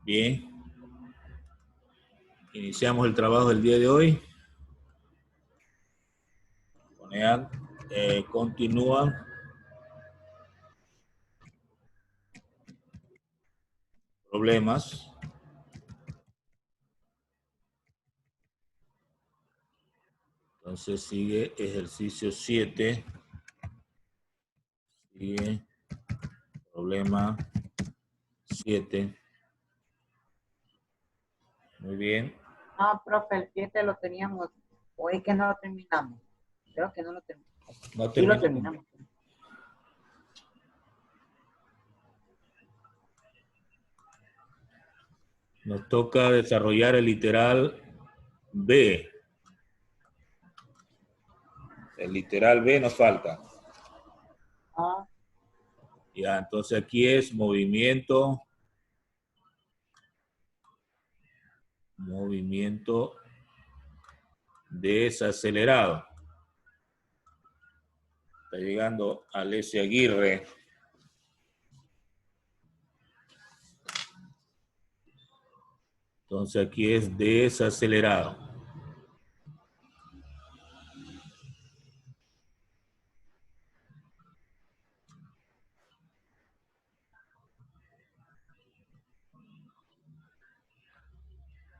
Bien. Iniciamos el trabajo del día de hoy. Continúan. Problemas. Entonces sigue ejercicio 7. Sigue problema 7. Muy bien. Ah, profe, el 7 lo teníamos. O es que no lo terminamos. Creo que no lo terminamos. No Sí lo terminamos. terminamos. Nos toca desarrollar el literal B. El literal B nos falta. Ah, Ya, entonces aquí es movimiento desacelerado. Está llegando Alessia Aguirre. Entonces aquí es desacelerado.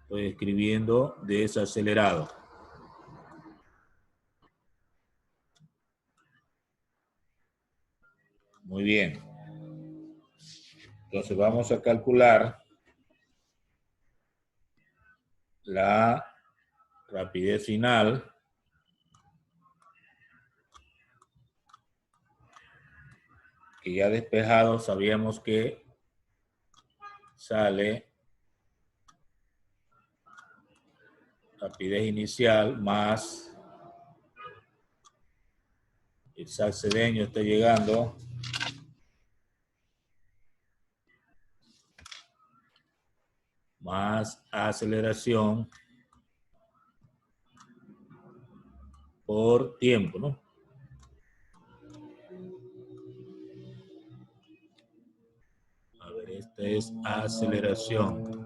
Estoy escribiendo desacelerado. Muy bien. Entonces vamos a calcular la rapidez final que ya despejado sabíamos que sale rapidez inicial más el salcedeño está llegando más aceleración por tiempo, ¿no? A ver, esta es aceleración.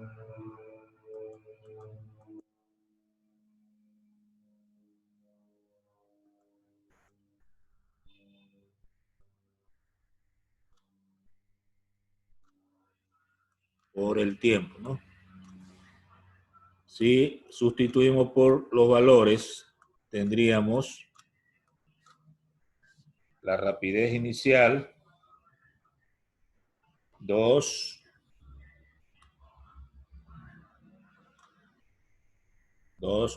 Por el tiempo, ¿no? Si sustituimos por los valores, tendríamos la rapidez inicial 2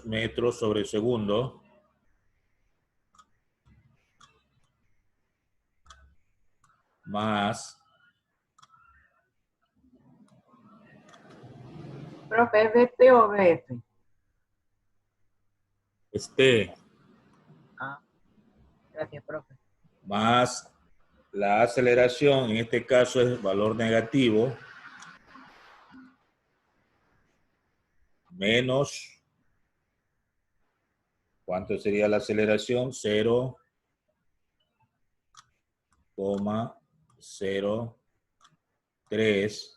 metros sobre segundo más profe, ¿es BP o BF? Ah, gracias, profe. más la aceleración, en este caso es valor negativo, menos, ¿cuánto sería la aceleración? 0,03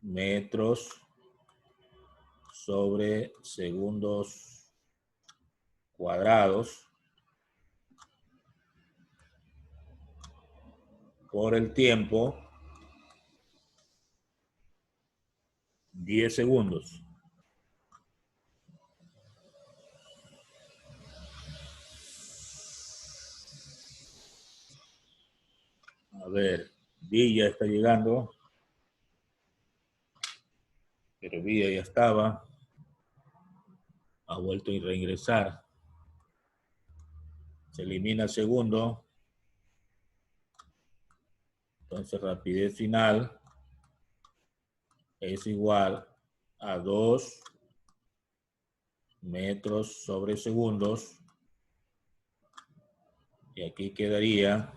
metros sobre segundos cuadrados por el tiempo 10 segundos. A ver, Villa está llegando, pero Villa ya estaba, ha vuelto a reingresar. Se elimina el segundo. Entonces, rapidez final es igual a 2 metros sobre segundos. Y aquí quedaría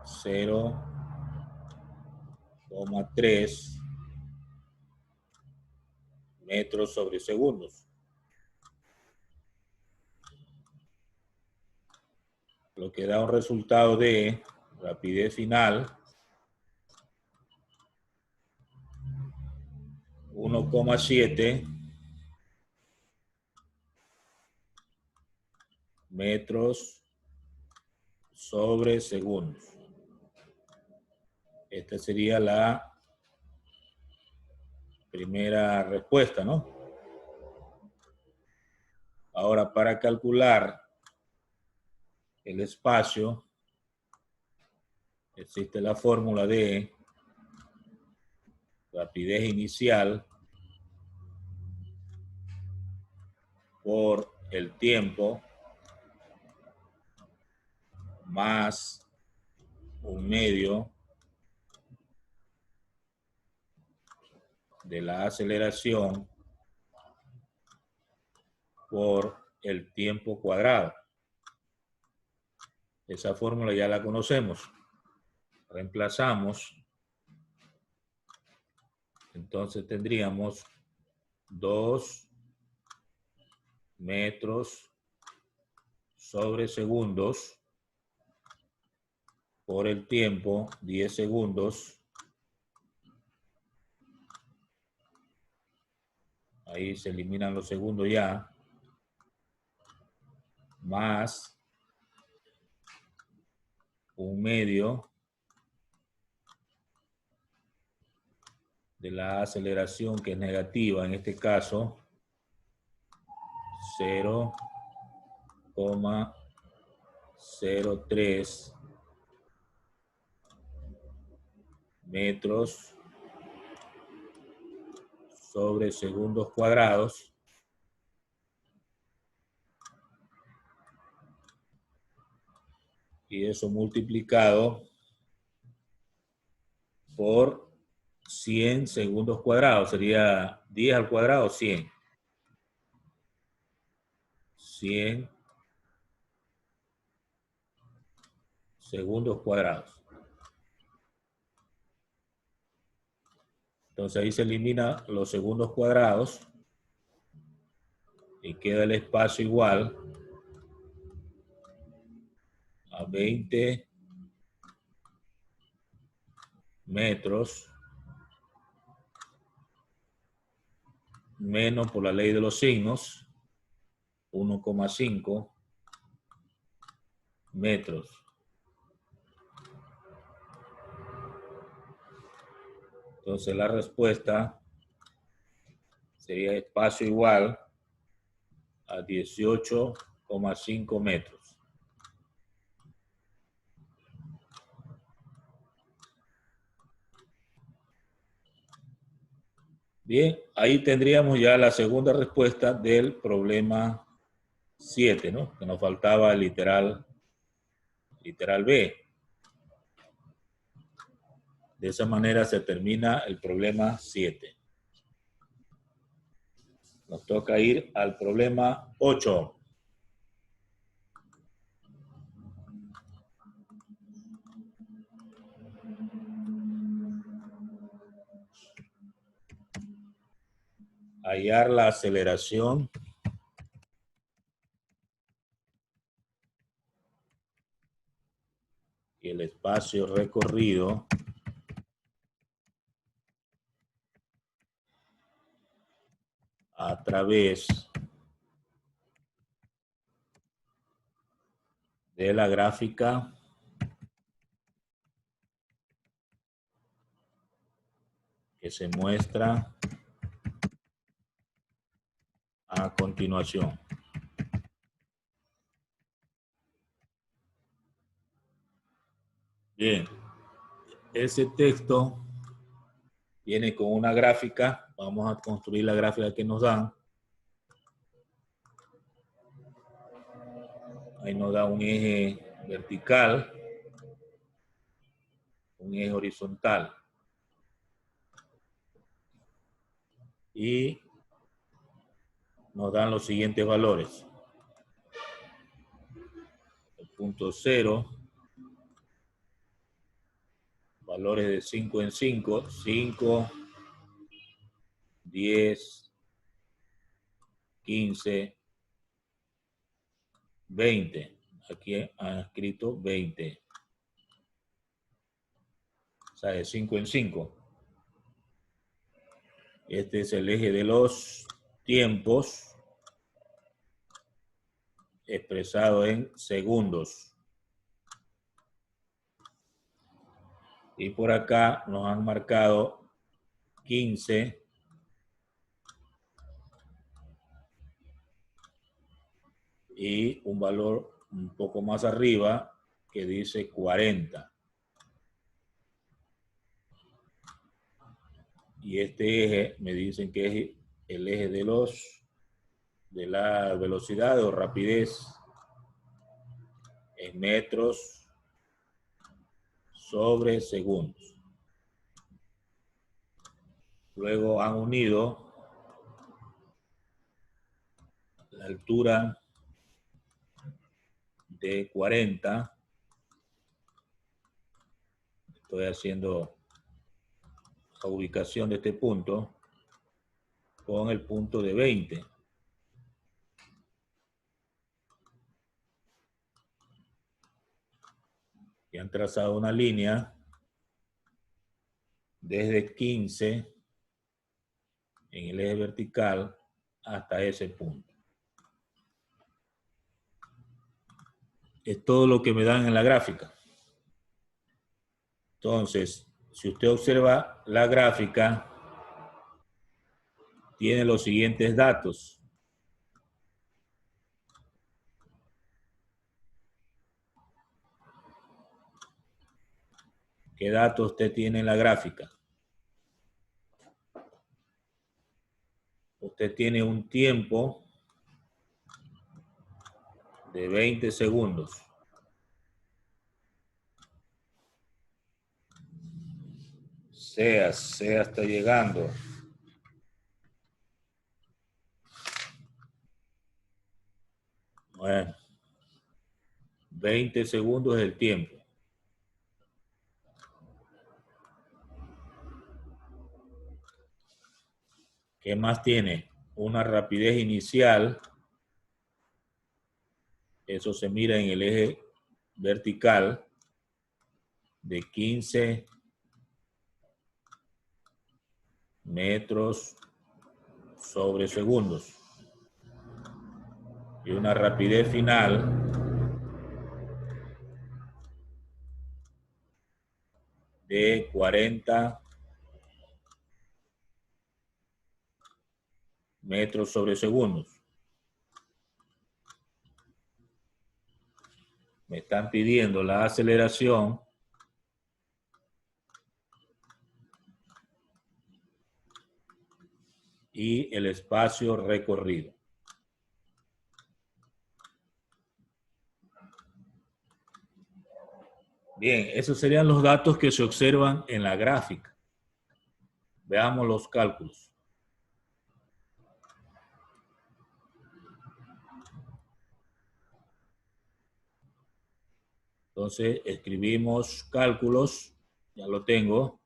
0,3 metros sobre segundos. Lo que da un resultado de rapidez final 1,7 metros sobre segundos. Esta sería la primera respuesta, ¿no? Ahora, para calcular el espacio, existe la fórmula de rapidez inicial por el tiempo más un medio de la aceleración por el tiempo cuadrado. Esa fórmula ya la conocemos. Reemplazamos. Entonces tendríamos 2 metros sobre segundos por el tiempo 10 segundos. Ahí se eliminan los segundos ya. Más un medio de la aceleración, que es negativa en este caso, 0,03 metros sobre segundos cuadrados. Y eso multiplicado por 100 segundos cuadrados. Sería 10 al cuadrado, 100. 100 segundos cuadrados. Entonces ahí se elimina los segundos cuadrados y queda el espacio igual a 20 metros menos, por la ley de los signos, 1,5 metros. Entonces la respuesta sería espacio igual a 18,5 metros. Bien, ahí tendríamos ya la segunda respuesta del problema 7, ¿no? Que nos faltaba el literal B. De esa manera se termina el problema 7. Nos toca ir al problema 8. Hallar la aceleración y el espacio recorrido a través de la gráfica que se muestra a continuación. Bien, ese texto viene con una gráfica. Vamos a construir la gráfica que nos dan. Ahí nos da un eje vertical, un eje horizontal. Y nos dan los siguientes valores. El punto 0, valores de 5 en 5, 5, 10, 15, 20. Aquí han escrito 20. O sea, de 5 en 5. Este es el eje de los tiempos expresado en segundos. Y por acá nos han marcado 15 y un valor un poco más arriba que dice 40. Y este eje me dicen que es el eje de la velocidad o rapidez en metros sobre segundos. Luego han unido la altura de 40. Estoy haciendo la ubicación de este punto con el punto de 20. Y han trazado una línea desde 15 en el eje vertical hasta ese punto. Es todo lo que me dan en la gráfica. Entonces, si usted observa la gráfica, tiene los siguientes datos. ¿Qué datos usted tiene en la gráfica? Usted tiene un tiempo de 20 segundos. Sea está llegando. Bueno, 20 segundos es el tiempo. ¿Qué más tiene? Una rapidez inicial. Eso se mira en el eje vertical de 15 metros sobre segundos. Y una rapidez final de 40 metros sobre segundos. Me están pidiendo la aceleración y el espacio recorrido. Bien, esos serían los datos que se observan en la gráfica. Veamos los cálculos. Entonces, escribimos cálculos, ya lo tengo.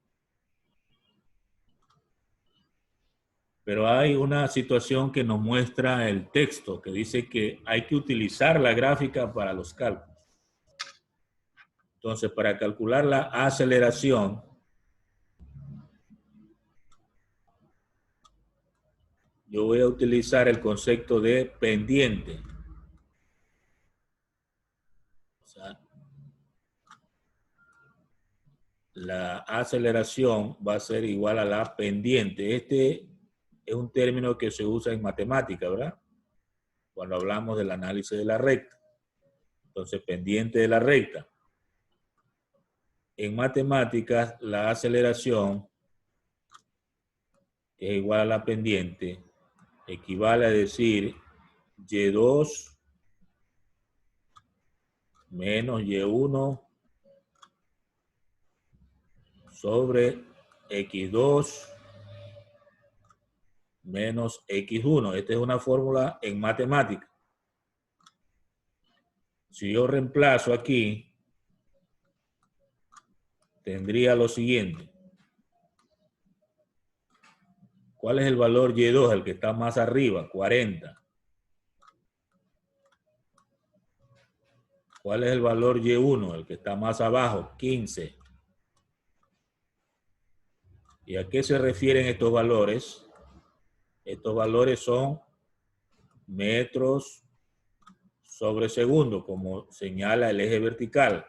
Pero hay una situación que nos muestra el texto, que dice que hay que utilizar la gráfica para los cálculos. Entonces, para calcular la aceleración, yo voy a utilizar el concepto de pendiente. O sea, la aceleración va a ser igual a la pendiente. Este es un término que se usa en matemática, ¿verdad? Cuando hablamos del análisis de la recta. Entonces, pendiente de la recta. En matemáticas, la aceleración, que es igual a la pendiente, equivale a decir Y2 menos Y1 sobre X2 menos X1. Esta es una fórmula en matemática. Si yo reemplazo aquí, tendría lo siguiente. ¿Cuál es el valor Y2? El que está más arriba, 40. ¿Cuál es el valor Y1? El que está más abajo, 15. ¿Y a qué se refieren estos valores? Estos valores son metros sobre segundo, como señala el eje vertical.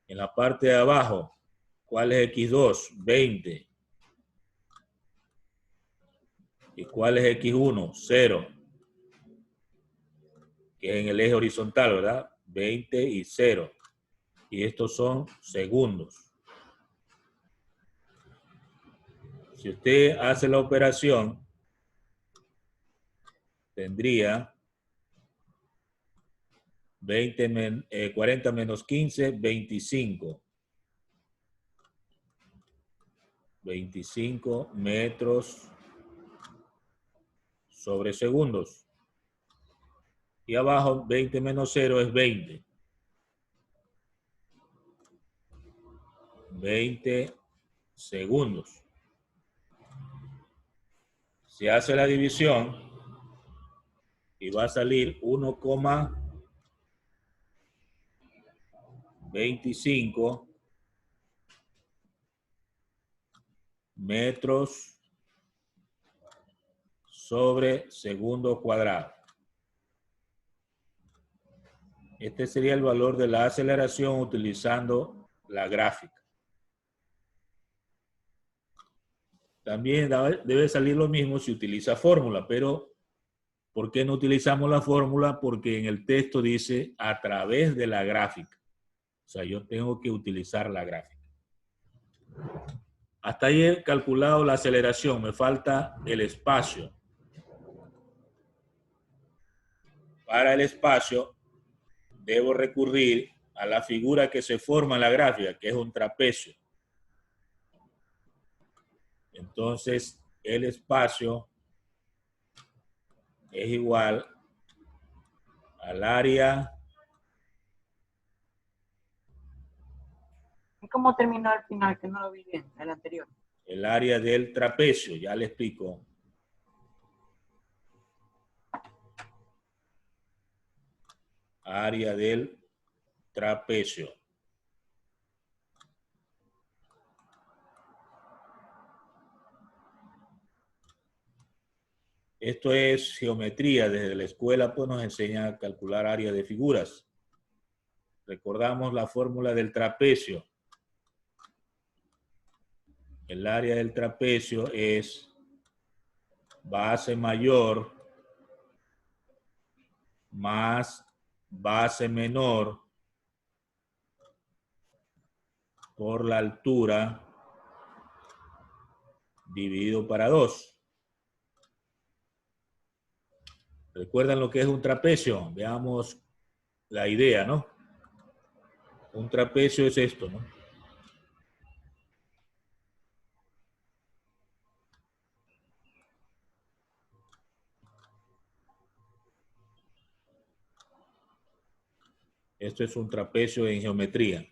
En la parte de abajo, ¿cuál es X2? 20. ¿Y cuál es X1? 0. Que es en el eje horizontal, ¿verdad? 20 y 0. Y estos son segundos. Si usted hace la operación, tendría 40 menos 15, 25. 25 metros sobre segundos. Y abajo 20 menos 0 es 20. 20 segundos. Se hace la división y va a salir 1,25 metros sobre segundo cuadrado. Este sería el valor de la aceleración utilizando la gráfica. También debe salir lo mismo si utiliza fórmula, pero ¿por qué no utilizamos la fórmula? Porque en el texto dice a través de la gráfica. O sea, yo tengo que utilizar la gráfica. Hasta ahí he calculado la aceleración, me falta el espacio. Para el espacio, debo recurrir a la figura que se forma en la gráfica, que es un trapecio. Entonces, el espacio es igual al área. ¿Y cómo terminó al final? Que no lo vi bien, el anterior. El área del trapecio, ya le explico. Área del trapecio. Esto es geometría. Desde la escuela pues nos enseña a calcular área de figuras. Recordamos la fórmula del trapecio. El área del trapecio es base mayor más base menor por la altura dividido para 2. ¿Recuerdan lo que es un trapecio? Veamos la idea, ¿no? Un trapecio es esto, ¿no? Esto es un trapecio en geometría.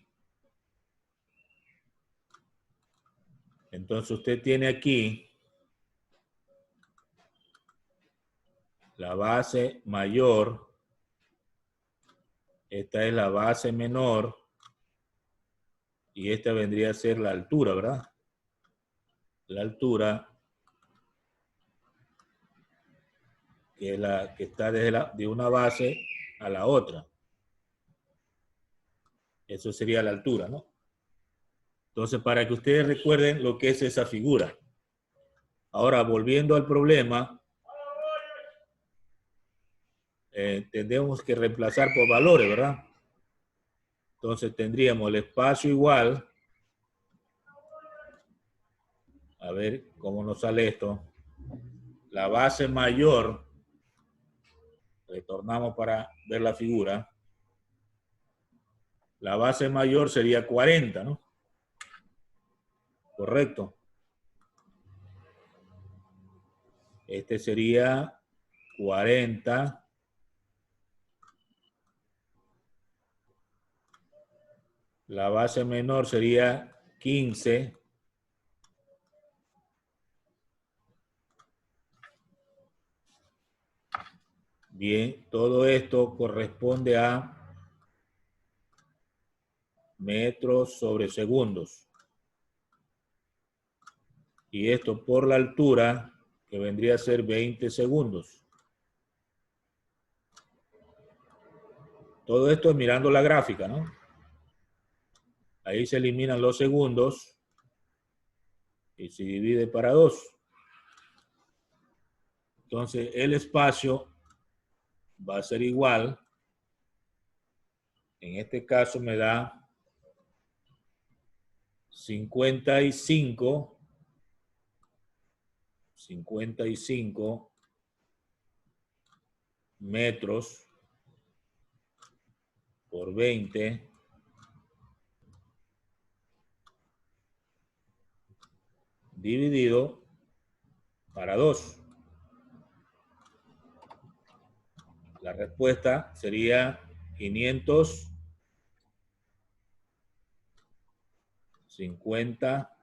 Entonces usted tiene aquí la base mayor, esta es la base menor y esta vendría a ser la altura, ¿verdad? La altura que es la que está de una base a la otra. Eso sería la altura, ¿no? Entonces, para que ustedes recuerden lo que es esa figura. Ahora, volviendo al problema, tendremos que reemplazar por valores, ¿verdad? Entonces, tendríamos el espacio igual. A ver cómo nos sale esto. La base mayor. Retornamos para ver la figura. La base mayor sería 40, ¿no? Correcto. Este sería 40. La base menor sería 15. Bien, todo esto corresponde a metros sobre segundos. Y esto por la altura que vendría a ser 20 segundos. Todo esto es mirando la gráfica, ¿no? Ahí se eliminan los segundos y se divide para 2. Entonces, el espacio va a ser igual. En este caso me da 55 metros por 20 dividido para 2. La respuesta sería 550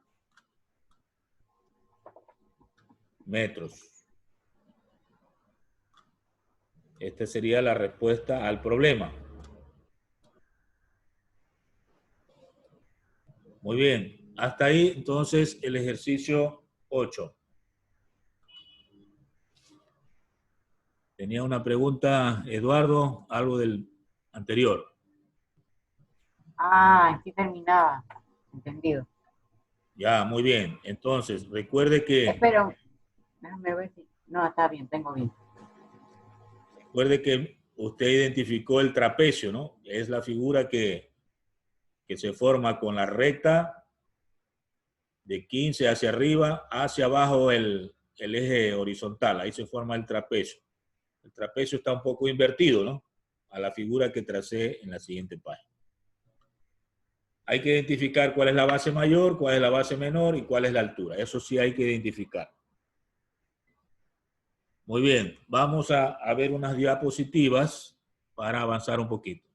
metros. Esta sería la respuesta al problema. Muy bien. Hasta ahí, entonces, el ejercicio 8. Tenía una pregunta, Eduardo, algo del anterior. Ah, aquí terminaba. Entendido. Ya, muy bien. Entonces, recuerde que Espera, déjame ver si... No, está bien, tengo bien. usted identificó el trapecio, ¿no? Es la figura que se forma con la recta de 15 hacia arriba, hacia abajo el eje horizontal. Ahí se forma el trapecio. El trapecio está un poco invertido, ¿no? A la figura que tracé en la siguiente página. Hay que identificar cuál es la base mayor, cuál es la base menor y cuál es la altura. Eso sí hay que identificar. Muy bien, vamos a ver unas diapositivas para avanzar un poquito.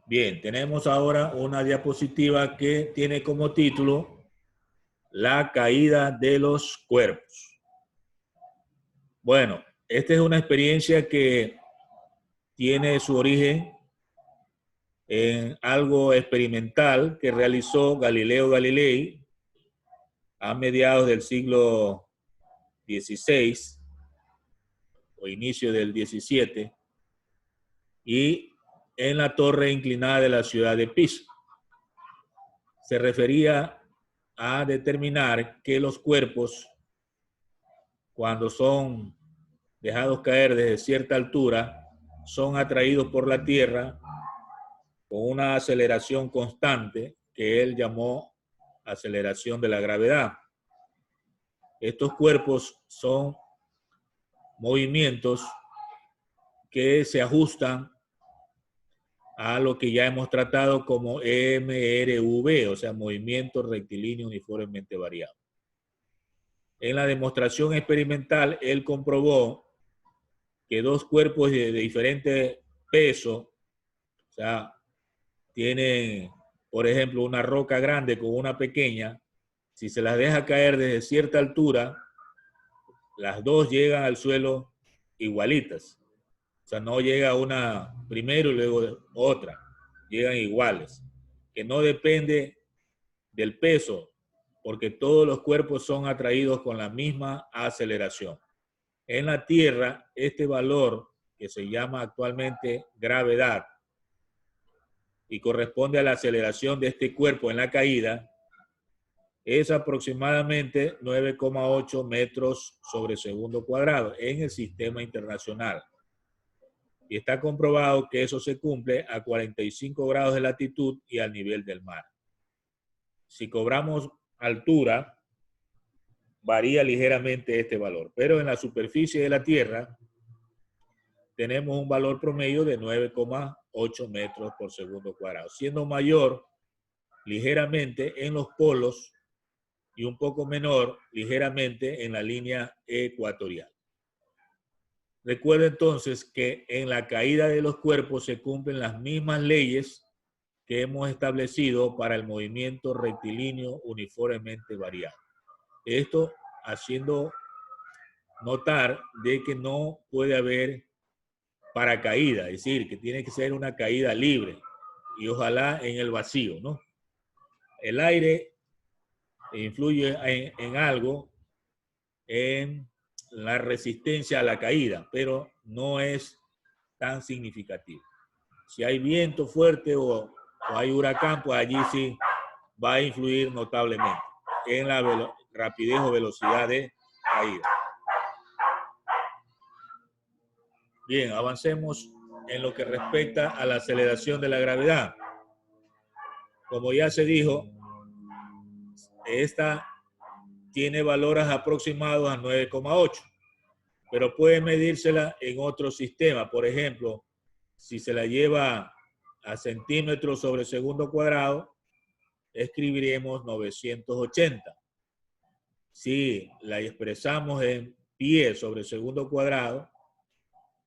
Bien, tenemos ahora una diapositiva que tiene como título La caída de los cuerpos. Bueno, esta es una experiencia que tiene su origen en algo experimental que realizó Galileo Galilei a mediados del siglo XVI o inicio del XVII y en la torre inclinada de la ciudad de Pisa. Se refería a determinar que los cuerpos, cuando son dejados caer desde cierta altura, son atraídos por la Tierra con una aceleración constante que él llamó aceleración de la gravedad. Estos cuerpos son movimientos que se ajustan a lo que ya hemos tratado como MRV, o sea, movimiento rectilíneo uniformemente variable. En la demostración experimental, él comprobó que dos cuerpos de diferente peso, o sea, tienen, por ejemplo, una roca grande con una pequeña, si se las deja caer desde cierta altura, las dos llegan al suelo igualitas. O sea, no llega una primero y luego otra. Llegan iguales. Que no depende del peso, porque todos los cuerpos son atraídos con la misma aceleración. En la Tierra, este valor, que se llama actualmente gravedad, y corresponde a la aceleración de este cuerpo en la caída, es aproximadamente 9,8 metros sobre segundo cuadrado en el sistema internacional. Y está comprobado que eso se cumple a 45 grados de latitud y al nivel del mar. Si cobramos altura, varía ligeramente este valor, pero en la superficie de la Tierra tenemos un valor promedio de 9,8 metros por segundo cuadrado, siendo mayor ligeramente en los polos y un poco menor ligeramente en la línea ecuatorial. Recuerda entonces que en la caída de los cuerpos se cumplen las mismas leyes que hemos establecido para el movimiento rectilíneo uniformemente variable. Esto haciendo notar de que no puede haber paracaídas, es decir, que tiene que ser una caída libre y ojalá en el vacío, ¿no? El aire influye en algo, en la resistencia a la caída, pero no es tan significativo. Si hay viento fuerte o hay huracán, pues allí sí va a influir notablemente en la rapidez o velocidad de caída. Bien, avancemos en lo que respecta a la aceleración de la gravedad. Como ya se dijo, esta tiene valores aproximados a 9,8, pero puede medírsela en otro sistema. Por ejemplo, si se la lleva a centímetros sobre segundo cuadrado, escribiremos 980. Si la expresamos en pies sobre segundo cuadrado,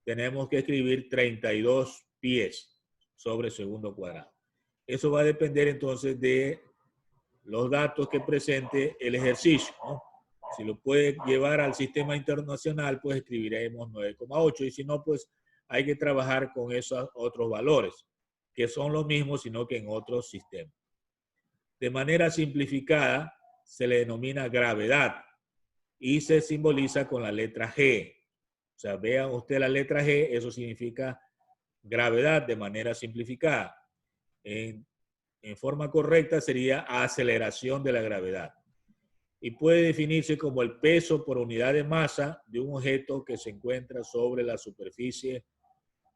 tenemos que escribir 32 pies sobre segundo cuadrado. Eso va a depender entonces de los datos que presente el ejercicio, ¿no? Si lo puede llevar al sistema internacional, pues escribiremos 9,8 y si no, pues hay que trabajar con esos otros valores, que son los mismos, sino que en otros sistemas. De manera simplificada, se le denomina gravedad y se simboliza con la letra G. O sea, vean ustedes la letra G, eso significa gravedad de manera simplificada. En forma correcta sería aceleración de la gravedad. Y puede definirse como el peso por unidad de masa de un objeto que se encuentra sobre la superficie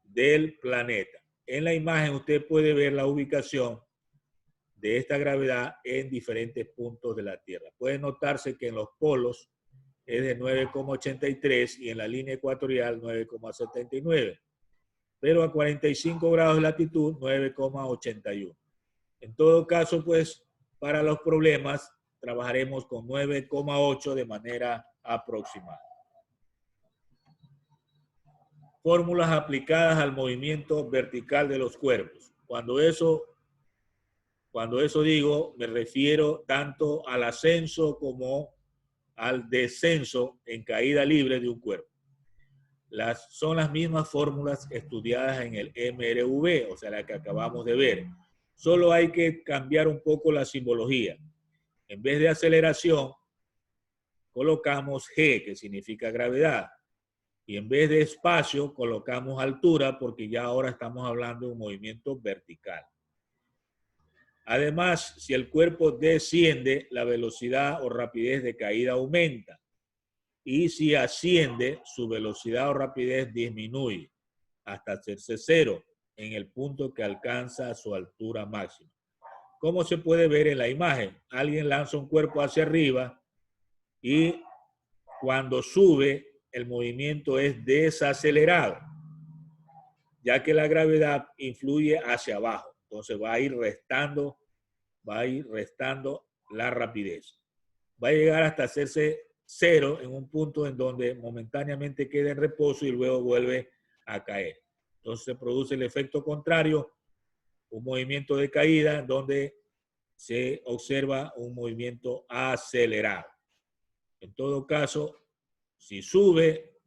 del planeta. En la imagen usted puede ver la ubicación de esta gravedad en diferentes puntos de la Tierra. Puede notarse que en los polos es de 9,83 y en la línea ecuatorial 9,79. Pero a 45 grados de latitud 9,81. En todo caso, pues, para los problemas trabajaremos con 9,8 de manera aproximada. Fórmulas aplicadas al movimiento vertical de los cuerpos. Cuando eso digo, me refiero tanto al ascenso como al descenso en caída libre de un cuerpo. Son las mismas fórmulas estudiadas en el MRV, o sea, la que acabamos de ver. Solo hay que cambiar un poco la simbología. En vez de aceleración, colocamos G, que significa gravedad. Y en vez de espacio, colocamos altura, porque ya ahora estamos hablando de un movimiento vertical. Además, si el cuerpo desciende, la velocidad o rapidez de caída aumenta. Y si asciende, su velocidad o rapidez disminuye hasta hacerse cero en el punto que alcanza su altura máxima. Como se puede ver en la imagen, alguien lanza un cuerpo hacia arriba y cuando sube, el movimiento es desacelerado, ya que la gravedad influye hacia abajo. Entonces va a ir restando la rapidez. Va a llegar hasta hacerse cero en un punto en donde momentáneamente queda en reposo y luego vuelve a caer. Entonces se produce el efecto contrario, un movimiento de caída donde se observa un movimiento acelerado. En todo caso, si sube,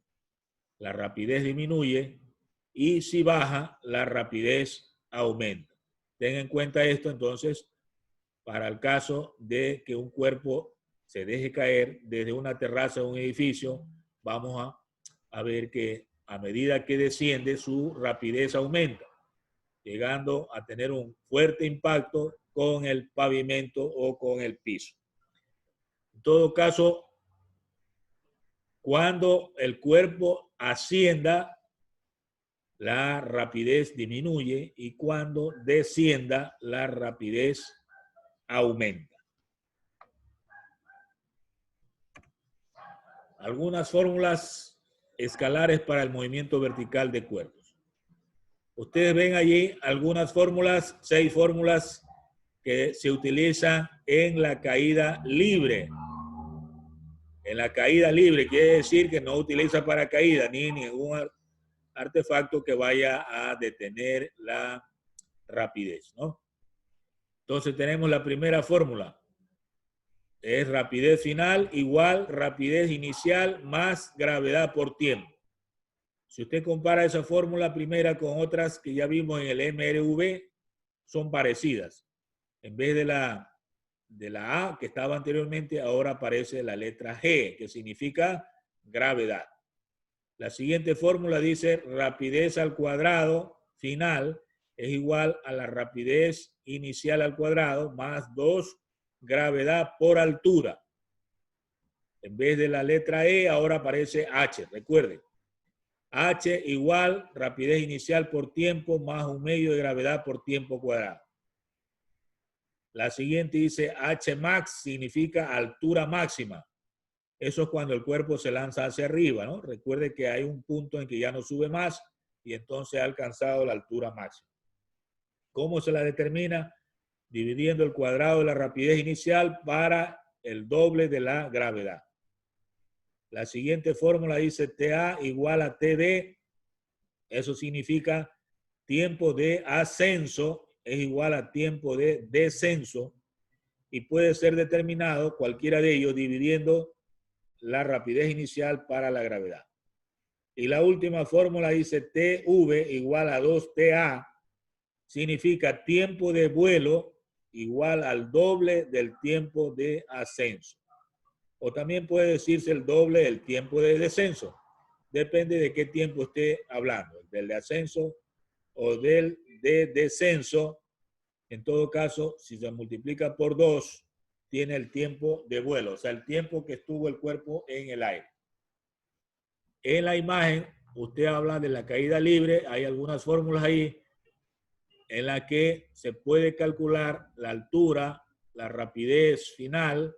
la rapidez disminuye y si baja, la rapidez aumenta. Ten en cuenta esto entonces para el caso de que un cuerpo se deje caer desde una terraza de un edificio, vamos a ver que a medida que desciende su rapidez aumenta, llegando a tener un fuerte impacto con el pavimento o con el piso. En todo caso, cuando el cuerpo ascienda, la rapidez disminuye y cuando descienda, la rapidez aumenta. Algunas fórmulas escalares para el movimiento vertical de cuerpos. Ustedes ven allí algunas fórmulas, 6 fórmulas que se utilizan en la caída libre. En la caída libre quiere decir que no utiliza paracaídas ni ningún artefacto que vaya a detener la rapidez, ¿no? Entonces tenemos la primera fórmula. Es rapidez final igual rapidez inicial más gravedad por tiempo. Si usted compara esa fórmula primera con otras que ya vimos en el MRV, son parecidas. En vez de la A que estaba anteriormente, ahora aparece la letra G, que significa gravedad. La siguiente fórmula dice rapidez al cuadrado final es igual a la rapidez inicial al cuadrado más 2 gravedad por altura. En vez de la letra E, ahora aparece H. Recuerden, H igual rapidez inicial por tiempo más un medio de gravedad por tiempo cuadrado. La siguiente dice H max significa altura máxima. Eso es cuando el cuerpo se lanza hacia arriba, ¿no? Recuerde que hay un punto en que ya no sube más y entonces ha alcanzado la altura máxima. ¿Cómo se la determina? Dividiendo el cuadrado de la rapidez inicial para el doble de la gravedad. La siguiente fórmula dice TA igual a TD. Eso significa tiempo de ascenso es igual a tiempo de descenso y puede ser determinado cualquiera de ellos dividiendo la rapidez inicial para la gravedad. Y la última fórmula dice TV igual a 2TA, significa tiempo de vuelo igual al doble del tiempo de ascenso. O también puede decirse el doble del tiempo de descenso. Depende de qué tiempo esté hablando, del de ascenso o del de descenso. En todo caso, si se multiplica por 2, tiene el tiempo de vuelo, o sea, el tiempo que estuvo el cuerpo en el aire. En la imagen, usted habla de la caída libre, hay algunas fórmulas ahí en la que se puede calcular la altura, la rapidez final,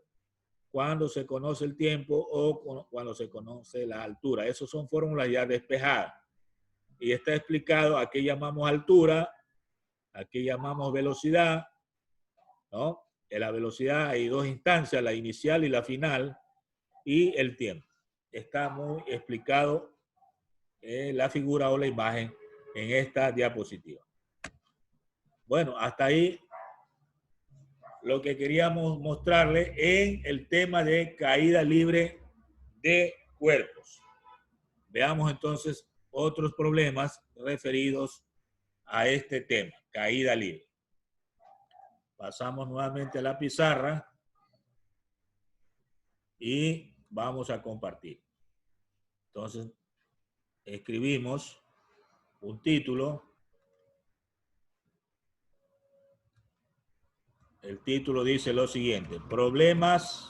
cuando se conoce el tiempo o cuando se conoce la altura. Esas son fórmulas ya despejadas. Y está explicado a qué llamamos altura, a qué llamamos velocidad, ¿no? En la velocidad hay dos instancias, la inicial y la final, y el tiempo. Está muy explicado la figura o la imagen en esta diapositiva. Bueno, hasta ahí lo que queríamos mostrarle en el tema de caída libre de cuerpos. Veamos entonces otros problemas referidos a este tema, caída libre. Pasamos nuevamente a la pizarra y vamos a compartir. Entonces, escribimos un título. El título dice lo siguiente: problemas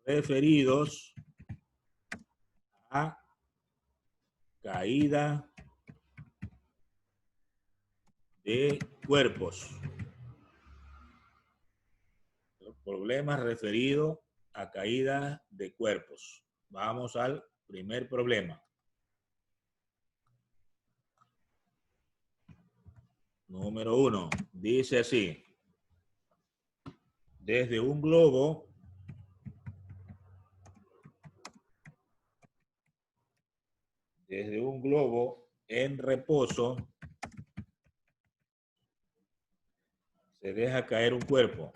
referidos a caída de cuerpos. Problemas referidos a caída de cuerpos. Vamos al primer problema. Número 1. Dice así: desde un globo en reposo se deja caer un cuerpo.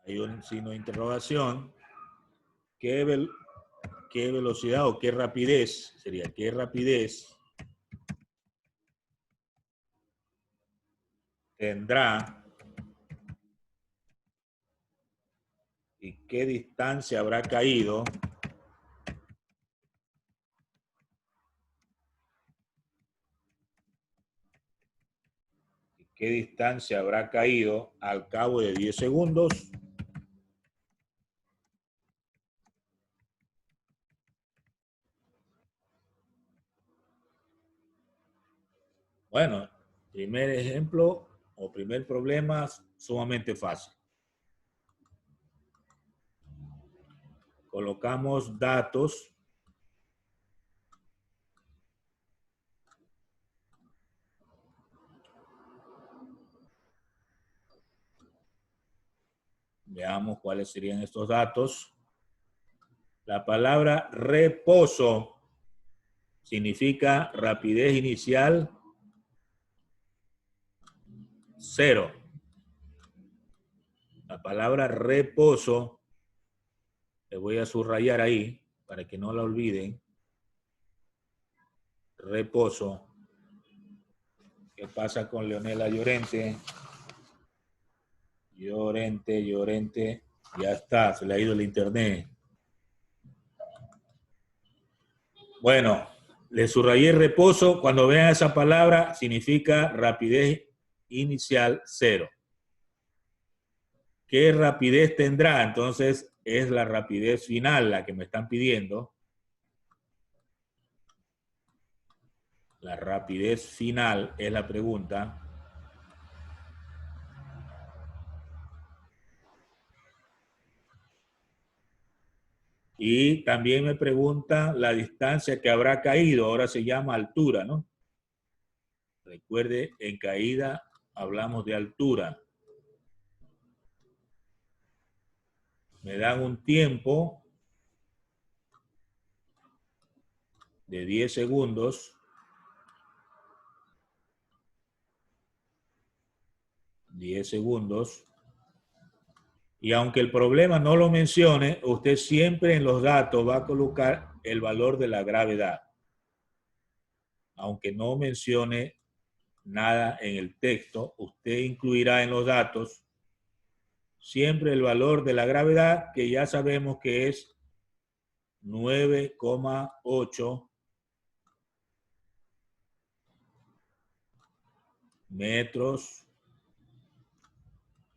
Hay un signo de interrogación. ¿Qué velocidad o qué rapidez sería? ¿Qué rapidez tendrá y qué distancia habrá caído al cabo de 10 segundos? Bueno, primer ejemplo o primer problema sumamente fácil. Colocamos datos. Veamos cuáles serían estos datos. La palabra reposo significa rapidez inicial 0. La palabra reposo, le voy a subrayar ahí para que no la olviden. Reposo. ¿Qué pasa con Leonela Llorente? Llorente. Ya está, se le ha ido el internet. Bueno, le subrayé reposo. Cuando vean esa palabra, significa rapidez inicial 0. ¿Qué rapidez tendrá? Entonces, es la rapidez final la que me están pidiendo. La rapidez final es la pregunta. Y también me pregunta la distancia que habrá caído. Ahora se llama altura, ¿no? Recuerde, en caída hablamos de altura. Me dan un tiempo de 10 segundos. 10 segundos. Y aunque el problema no lo mencione, usted siempre en los datos va a colocar el valor de la gravedad. Aunque no mencione nada en el texto, usted incluirá en los datos siempre el valor de la gravedad, que ya sabemos que es 9,8 metros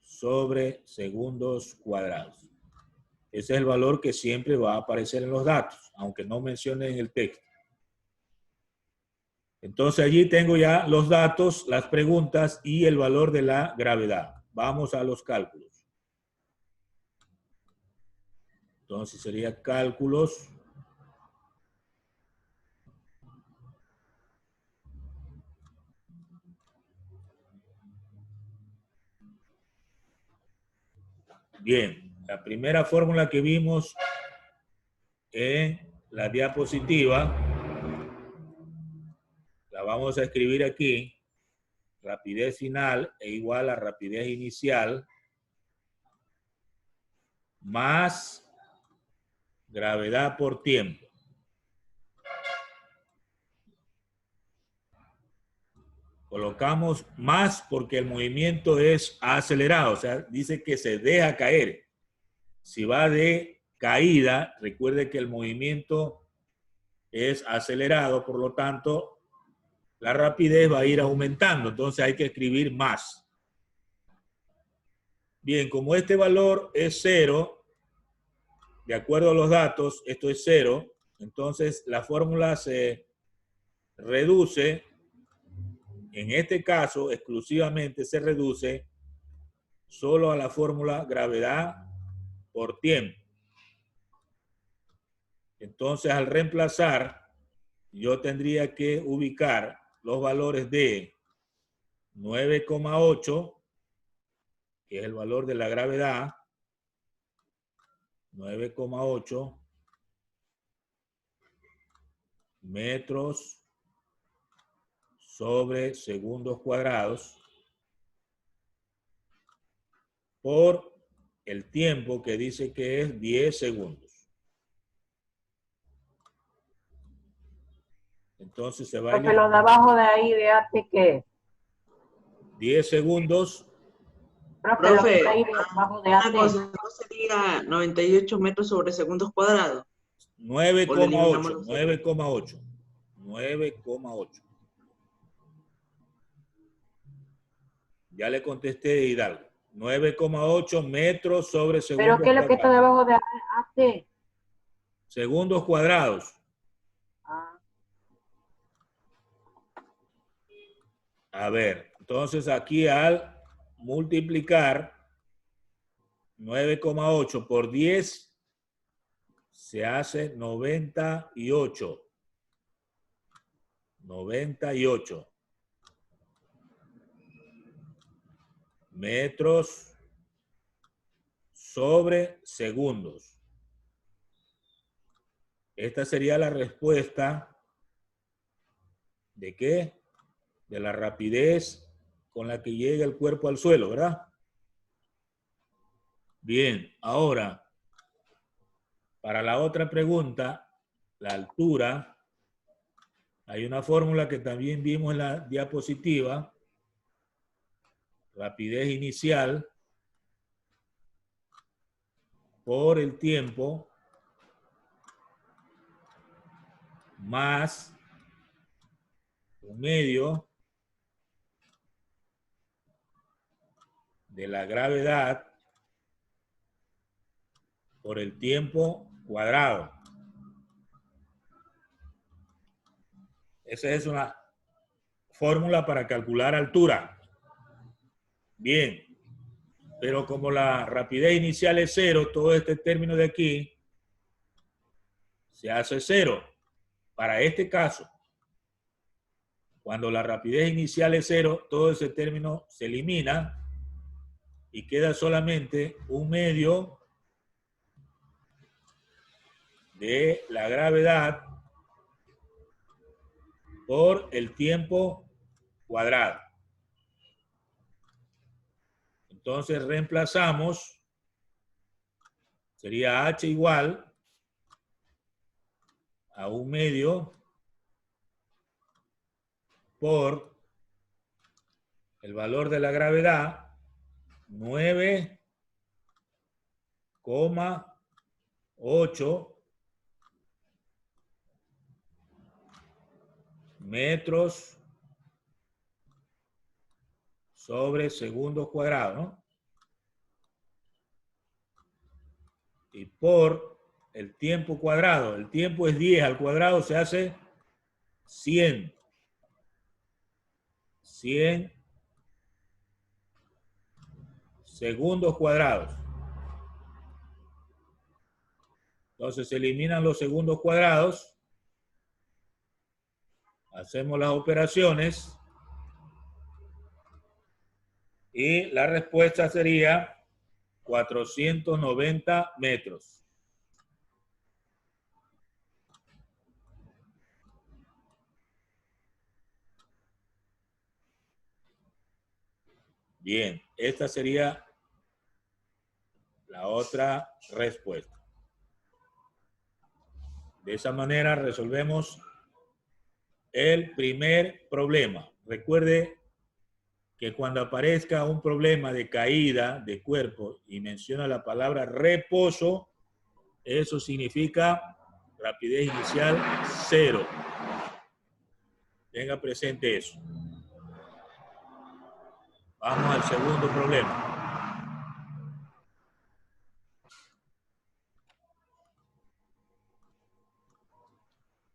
sobre segundos cuadrados. Ese es el valor que siempre va a aparecer en los datos, aunque no mencione en el texto. Entonces allí tengo ya los datos, las preguntas y el valor de la gravedad. Vamos a los cálculos. Entonces sería cálculos. Bien, la primera fórmula que vimos en la diapositiva, la vamos a escribir aquí. Rapidez final es igual a rapidez inicial más gravedad por tiempo. Colocamos más porque el movimiento es acelerado, o sea, dice que se deja caer. Si va de caída, recuerde que el movimiento es acelerado, por lo tanto, la rapidez va a ir aumentando, entonces hay que escribir más. Bien, como este valor es 0, de acuerdo a los datos, esto es 0, entonces la fórmula se reduce, en este caso exclusivamente se reduce solo a la fórmula gravedad por tiempo. Entonces al reemplazar, yo tendría que ubicar los valores de 9,8, que es el valor de la gravedad, 9,8 metros sobre segundos cuadrados por el tiempo que dice que es 10 segundos. Entonces se va a... Pero de abajo de ahí, de arte, ¿qué? 10 segundos. Profe, lo que está ahí debajo de arte. ¿No sería 98 metros sobre segundos cuadrados? 9,8. 9,8. 9,8. Ya le contesté, Hidalgo. 9,8 metros sobre segundos ¿Pero qué es lo que está debajo de arte? Segundos cuadrados. Ah. A ver, entonces aquí al multiplicar 9,8 por 10 se hace 98. 98 metros sobre segundos. Esta sería la respuesta ¿De qué? De la rapidez con la que llega el cuerpo al suelo, ¿verdad? Bien, ahora, para la otra pregunta, la altura, hay una fórmula que también vimos en la diapositiva, rapidez inicial por el tiempo más un medio de la gravedad por el tiempo cuadrado. Esa es una fórmula para calcular altura. Bien, pero como la rapidez inicial es 0, todo este término de aquí se hace 0. Para este caso, cuando la rapidez inicial es 0, todo ese término se elimina y queda solamente un medio de la gravedad por el tiempo cuadrado. Entonces reemplazamos, sería h igual a un medio por el valor de la gravedad, 9,8 metros sobre segundos cuadrados, ¿no? Y por el tiempo cuadrado, el tiempo es 10 al cuadrado, se hace 100. 100 segundos cuadrados. Entonces se eliminan los segundos cuadrados. Hacemos las operaciones. Y la respuesta sería 490 metros. Bien, esta sería la otra respuesta. De esa manera resolvemos el primer problema. Recuerde que cuando aparezca un problema de caída de cuerpo y menciona la palabra reposo, eso significa rapidez inicial 0. Tenga presente eso. Vamos al segundo problema.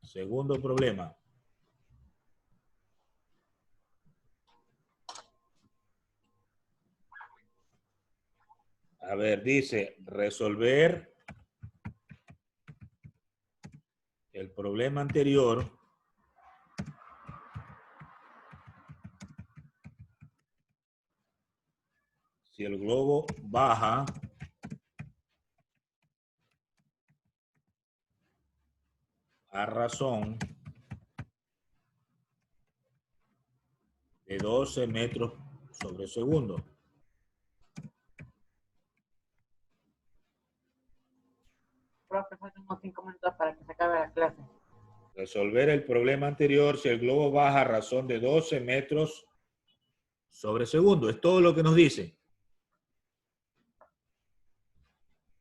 Segundo problema. A ver, dice, resolver el problema anterior si el globo baja a razón de 12 metros sobre segundo. Profe, faltan unos 5 minutos para que se acabe la clase. Resolver el problema anterior si el globo baja a razón de 12 metros sobre segundo. Es todo lo que nos dice.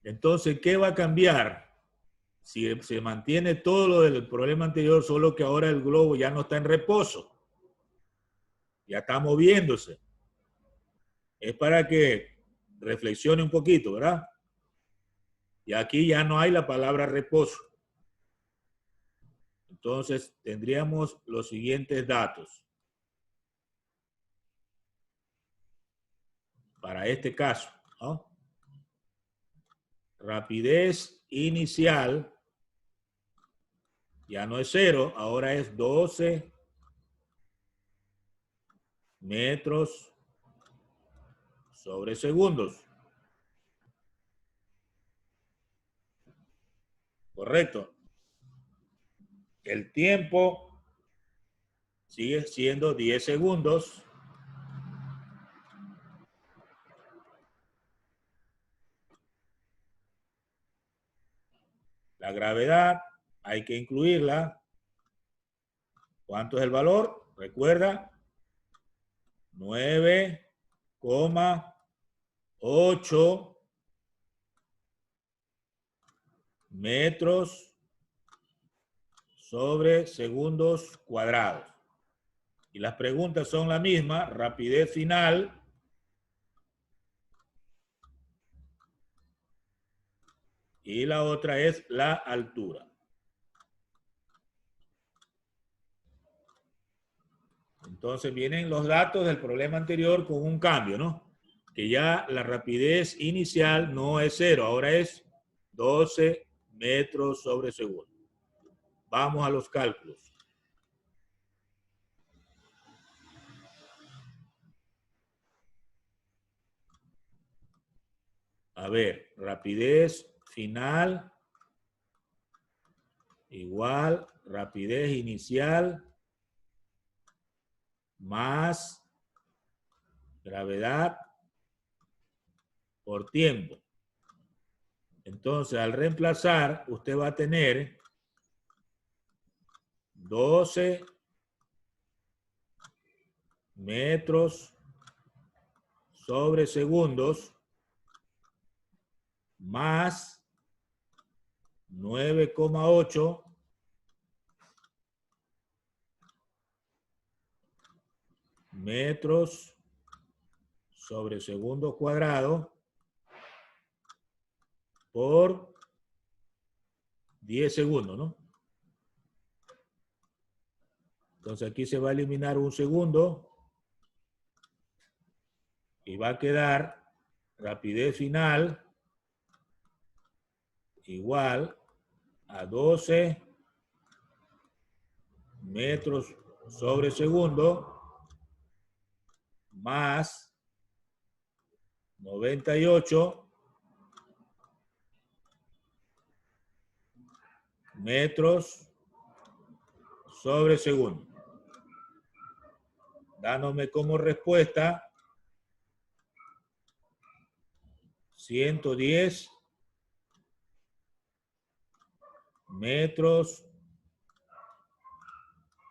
Entonces, ¿qué va a cambiar? Si se mantiene todo lo del problema anterior, solo que ahora el globo ya no está en reposo. Ya está moviéndose. Es para que reflexione un poquito, ¿verdad? Y aquí ya no hay la palabra reposo. Entonces, tendríamos los siguientes datos. Para este caso, ¿no? Rapidez inicial ya no es 0, ahora es 12 metros sobre segundos. Correcto. El tiempo sigue siendo 10 segundos. La gravedad hay que incluirla. ¿Cuánto es el valor? Recuerda, 9,8 metros sobre segundos cuadrados. Y las preguntas son las mismas. Rapidez final. Y la otra es la altura. Entonces vienen los datos del problema anterior con un cambio, ¿no? Que ya la rapidez inicial no es 0, ahora es 12 metros sobre segundo. Vamos a los cálculos. A ver, rapidez final igual rapidez inicial más gravedad por tiempo. Entonces, al reemplazar, usted va a tener 12 metros sobre segundos más 9,8 metros sobre segundo cuadrado por 10 segundos, ¿no? Entonces aquí se va a eliminar un segundo y va a quedar rapidez final igual a 12 metros sobre segundo más 98 metros sobre segundo, dándome como respuesta 110 metros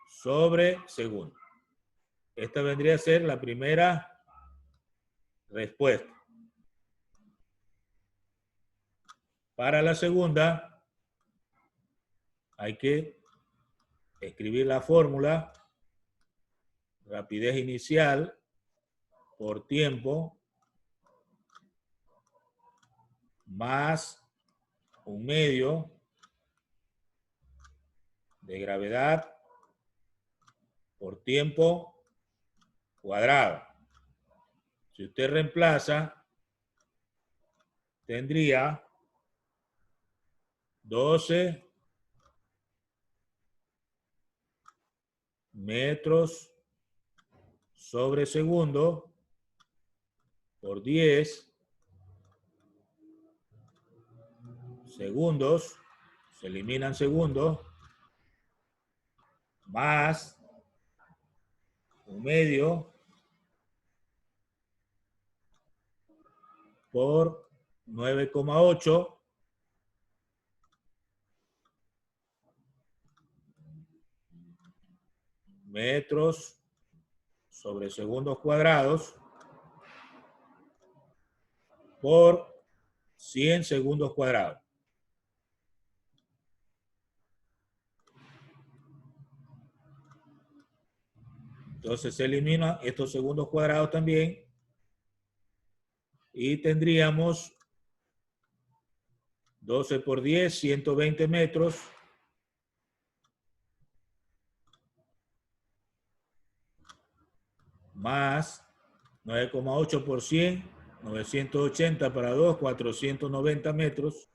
sobre segundo. Esta vendría a ser la primera respuesta. Para la segunda, hay que escribir la fórmula: rapidez inicial por tiempo más un medio de gravedad por tiempo cuadrado. Si usted reemplaza, tendría 12 metros sobre segundo por 10 segundos, se eliminan segundos, más un medio por 9,8 metros sobre segundos cuadrados por 100 segundos cuadrados. Entonces se eliminan estos segundos cuadrados también y tendríamos 12 por 10, 120 metros más 9,8 por 100, 980 para 2, 490 metros.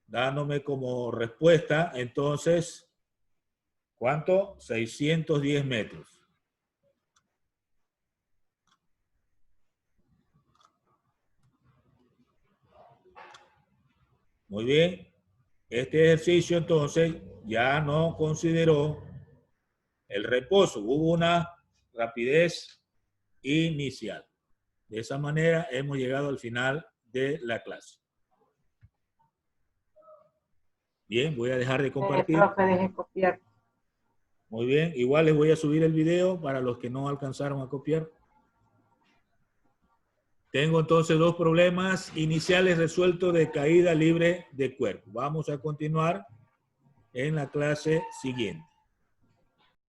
Dándome como respuesta, entonces, ¿cuánto? 610 metros. Muy bien. Este ejercicio entonces ya no consideró el reposo. Hubo una rapidez inicial. De esa manera hemos llegado al final de la clase. Bien, voy a dejar de compartir. Profe, deje copiar. Muy bien, igual les voy a subir el video para los que no alcanzaron a copiar. Tengo entonces 2 problemas iniciales resueltos de caída libre de cuerpo. Vamos a continuar en la clase siguiente.